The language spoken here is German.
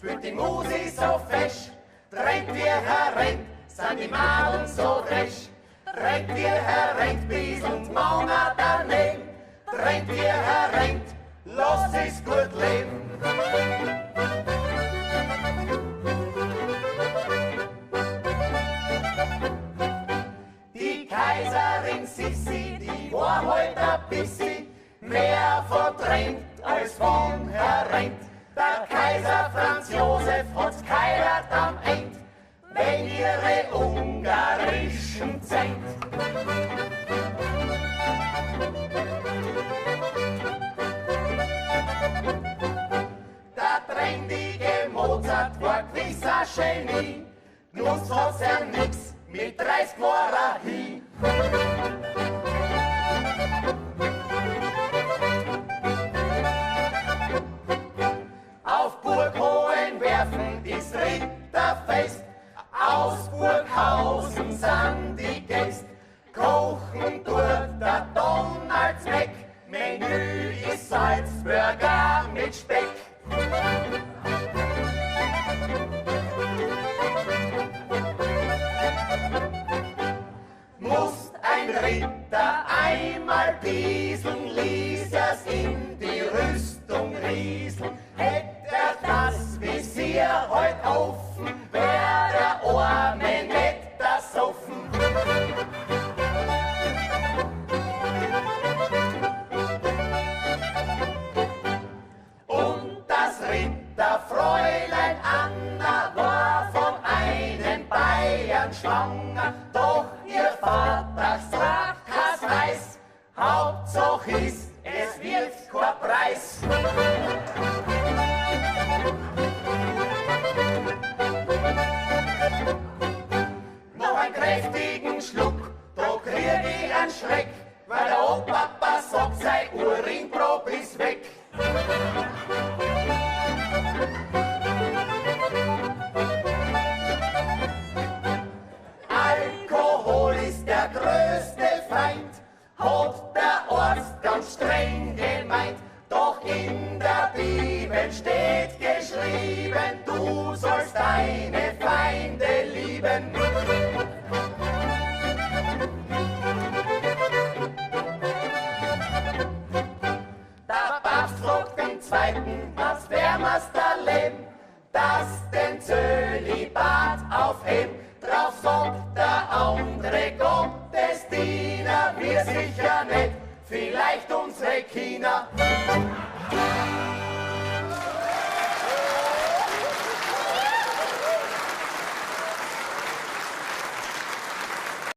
spielt die Musik so fesch. Rennt wie rennt, sind die Madeln so dresch. Rennt wie rennt, bis und Mauner daneben. Rennt wie rennt, lass es gut leben. Die Kaiserin Sissi, die war halt ein bisschen mehr verdrängt als von herrennt. Der Kaiser Franz Josef hat's geheirat am End, wenn ihre ungarischen Zent. Der trendige Mozart war gewiss ein Genie, genutzt hat's ja nix, mit 30 war er hin. Auf Burg Hohenwerfen ist Ritterfest, aus Burghausen sind die Gäste. Kochen tut der Donald Meck, Menü ist Salzburger mit Speck. Musst ein Ritter einmal pieseln, ließ er's in die Rüstung rieseln. Hätt er das Visier heut offen, wär der Arme nicht das offen. Und das Ritterfräulein Anna war von einem Bayern schwanger, doch ihr Vater sagt, was weiß, Hauptsache ist, es wird kein Preis. Noch einen kräftigen Schluck, da krieg ich einen Schreck, weil der Opa sagt, sein Urinprob ist weg. Alkohol ist der größte Feind, hat der Arzt ganz streng gemeint. Doch in der Bibel steht geschrieben, du sollst deine Feinde lieben. Der Papst fragt den Zweiten, was wärmers da leben, das den Zölibat aufhebt. Drauf sagt der andere Gottesdiener, wir sicher nicht, vielleicht unsere Kinder.